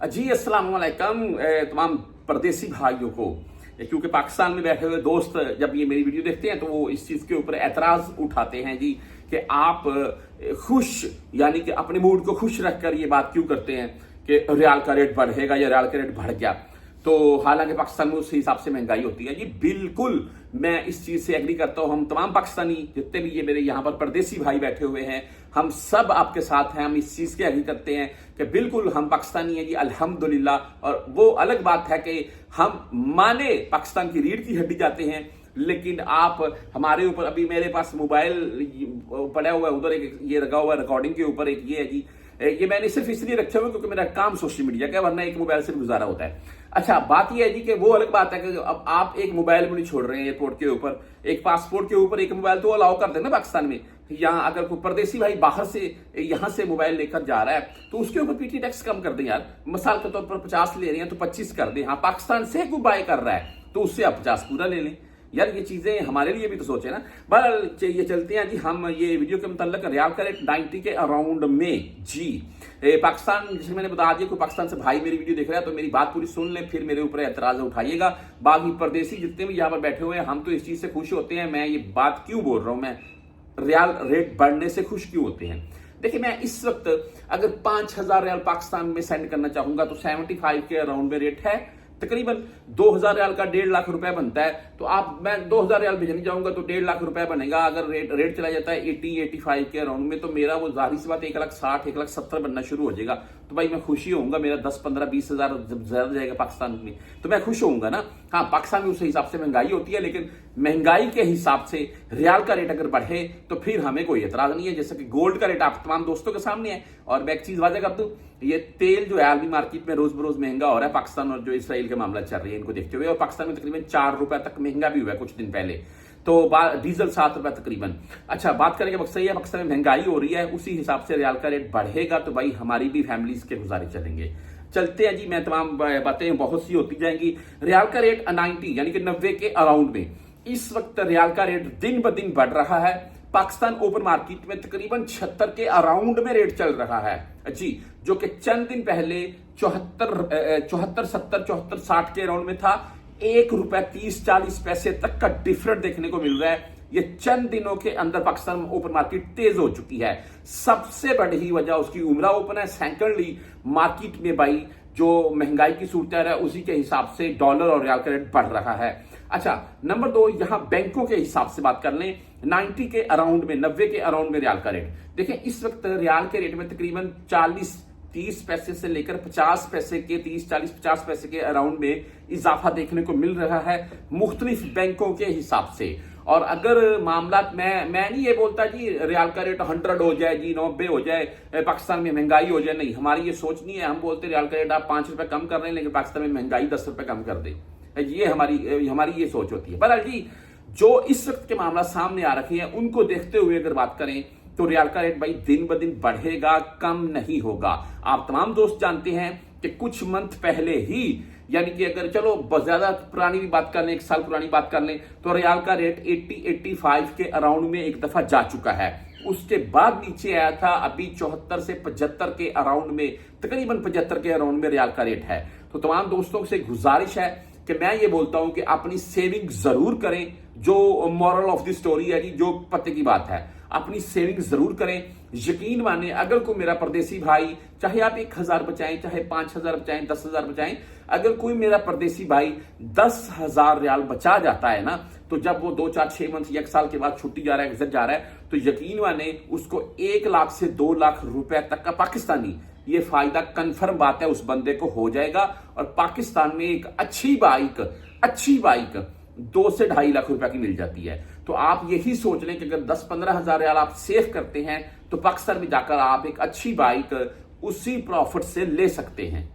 जी अस्सलाम वालेकुम तमाम परदेसी भाइयों को। क्योंकि पाकिस्तान में बैठे हुए दोस्त जब ये मेरी वीडियो देखते हैं तो वो इस चीज के ऊपर एतराज उठाते हैं जी कि आप खुश यानी कि अपने मूड को खुश रखकर ये बात क्यों करते हैं कि रियाल का रेट बढ़ेगा या रियाल का रेट बढ़ गया। तो हालांकि पाकिस्तान में उस हिसाब से महंगाई होती है जी, बिल्कुल मैं इस चीज से एग्री करता हूं। हम तमाम पाकिस्तानी जितने भी ये मेरे यहाँ पर परदेसी भाई बैठे हुए हैं, हम सब आपके साथ हैं। हम इस चीज के एग्री करते हैं कि बिल्कुल हम पाकिस्तानी हैं जी, अल्हम्दुलिल्लाह। और वो अलग बात है कि हम माने पाकिस्तान की रीढ़ की हड्डी जाते हैं, लेकिन आप हमारे ऊपर, अभी मेरे पास मोबाइल पड़ा हुआ है, उधर एक ये लगा हुआ है रिकॉर्डिंग के ऊपर, एक ये है जी, ये मैंने सिर्फ इसलिए रखे हुए क्योंकि मेरा काम सोशल मीडिया का, वरना एक मोबाइल से गुजारा होता है। अच्छा, बात यह है जी कि वो अलग बात है कि अब आप एक मोबाइल भी नहीं छोड़ रहे हैं एयरपोर्ट के ऊपर, एक पासपोर्ट के ऊपर एक मोबाइल तो अलाउ कर देना पाकिस्तान में। यहाँ अगर कोई परदेसी भाई बाहर से यहां से मोबाइल लेकर जा रहा है तो उसके ऊपर पीटी टैक्स कम कर दें यार। मिसाल के तौर पर 50 ले रहे हैं तो 25 कर दें। हाँ, पाकिस्तान से कोई बाय कर रहा है तो उससे आप 50 पूरा ले लें यार। ये चीजें हमारे लिए भी तो सोचे ना। बहरहाल ये चलते हैं जी, हम ये वीडियो के मुताल्लिक रियाल का रेट 90 के अराउंड में जी पाकिस्तान, जिसे मैंने बता दिया, कोई पाकिस्तान से भाई मेरी वीडियो देख रहा है तो मेरी बात पूरी सुन ले, फिर मेरे ऊपर एतराज उठाइएगा। बाकी परदेसी जितने भी यहाँ पर बैठे हुए हैं, हम तो इस चीज से खुश होते हैं। मैं ये बात क्यों बोल रहा हूं, मैं रियाल रेट बढ़ने से खुश क्यों होते हैं। देखिए, मैं इस वक्त अगर 5000 रियाल पाकिस्तान में सेंड करना चाहूंगा तो 75 के अराउंड में रेट है। तकरीबन 2000 रियाल का 1.5 लाख रुपए बनता है। तो आप, मैं 2000 रियाल भेजने जाऊंगा तो 1.5 लाख रुपए बनेगा। अगर रेट चला जाता है 80-85 के अराउंड में तो मेरा वो जाहिर सी बात 1,60,000 1,70,000 बनना शुरू हो जाएगा। तो भाई मैं खुशी होऊंगा, मेरा 10-15-20 हजार जब ज्यादा जाएगा पाकिस्तान में तो मैं खुश होऊंगा ना। हाँ, पाकिस्तान में उस हिसाब से महंगाई होती है, लेकिन महंगाई के हिसाब से रियाल का रेट अगर बढ़े तो फिर हमें कोई एतराज नहीं है। जैसे कि गोल्ड का रेट आप तमाम दोस्तों के सामने है। और मैं एक चीज वाज़ेह कर दूं, ये तेल जो है आलमी मार्केट में रोज बरोज महंगा हो रहा है। पाकिस्तान और जो इसराइल के मामला चल रही है इनको देखते हुए, और पाकिस्तान में तकरीबन 4 रुपए तक महंगा भी हुआ है कुछ दिन पहले। तो डीजल 7 रुपए तकरीबन। अच्छा, बात करेंगे मकसद है पाकिस्तान में महंगाई हो रही है, उसी हिसाब से रियाल का रेट बढ़ेगा तो भाई हमारी भी फैमिलीज के गुजारे चलेंगे। चलते हैं जी, मैं तमाम बातें बहुत सी होती जाएंगी। रियाल का रेट 90 यानी कि 90 के अराउंड में इस वक्त रियाल का रेट दिन ब दिन बढ़ रहा है। पाकिस्तान ओपन मार्केट में तकरीबन 76 के अराउंड में रेट चल रहा है जी, जो कि चंद दिन पहले 74, 70, 74, 60 के अराउंड में था। 1 रुपए 30-40 पैसे तक का डिफरेंट देखने को मिल रहा है। ये चंद दिनों के अंदर पाकिस्तान ओपन मार्केट तेज हो चुकी है। सबसे बड़ी वजह उसकी उम्रा ओपन है। सेकेंडली मार्केट में भाई जो महंगाई की सूरत है उसी के हिसाब से डॉलर और रियाल का रेट बढ़ रहा है। अच्छा, नंबर 2, यहां बैंकों के हिसाब से बात कर लें, 90 के अराउंड में, 90 के अराउंड में रियाल का रेट। देखिए, इस वक्त रियाल के रेट में तकरीबन 40-30 पैसे से लेकर 50 पैसे के, 30-40-50 पैसे के अराउंड में इजाफा देखने को मिल रहा है मुख्तलिफ बैंकों के हिसाब से। और अगर मामला, मैं नहीं ये बोलता जी रियाल का रेट 100 हो जाए जी, 90 हो जाए, पाकिस्तान में महंगाई हो जाए, नहीं, हमारी ये सोच नहीं है। हम बोलते रियाल का रेट आप 5 रुपए कम कर रहे हैं लेकिन पाकिस्तान में महंगाई 10 रुपए कम कर दे, ये हमारी ये सोच होती है। बहरहाल जी, जो इस वक्त के मामला सामने आ रखे हैं उनको देखते हुए अगर बात करें तो रियाल का रेट भाई दिन ब दिन बढ़ेगा, कम नहीं होगा। आप तमाम दोस्त जानते हैं कि कुछ मंथ पहले ही, यानी कि अगर चलो ज्यादा पुरानी भी बात कर लें, 1 साल पुरानी बात कर लें, तो रियाल का रेट 80-85 के अराउंड में एक दफा जा चुका है। उसके बाद नीचे आया था, अभी 74 से 75 के अराउंड में, तकरीबन 75 के अराउंड में रियाल का रेट है। तो तमाम दोस्तों से गुजारिश है कि मैं ये बोलता हूं कि अपनी सेविंग जरूर करें। जो मॉरल ऑफ द स्टोरी है जी, जो पते की बात है, अपनी सेविंग जरूर करें। यकीन माने, अगर कोई मेरा परदेसी भाई, चाहे आप 1000 बचाएं, चाहे 5000 बचाएं, 10,000 बचाएं, अगर कोई मेरा परदेसी भाई 10,000 रियाल बचा जाता है ना, तो जब वो 2, 4, 6 मंथ या 1 साल के बाद छुट्टी जा रहा है, विजिट जा रहा है, तो यकीन माने उसको 1 लाख से 2 लाख रुपए तक का पाकिस्तानी ये फायदा कंफर्म बात है उस बंदे को हो जाएगा। और पाकिस्तान में एक अच्छी बाइक 2 से 2.5 लाख रुपए की मिल जाती है। तो आप यही सोच लें कि अगर 10-15 हजार रियाल आप सेव करते हैं तो पाकिस्तान में जाकर आप एक अच्छी बाइक उसी प्रॉफिट से ले सकते हैं।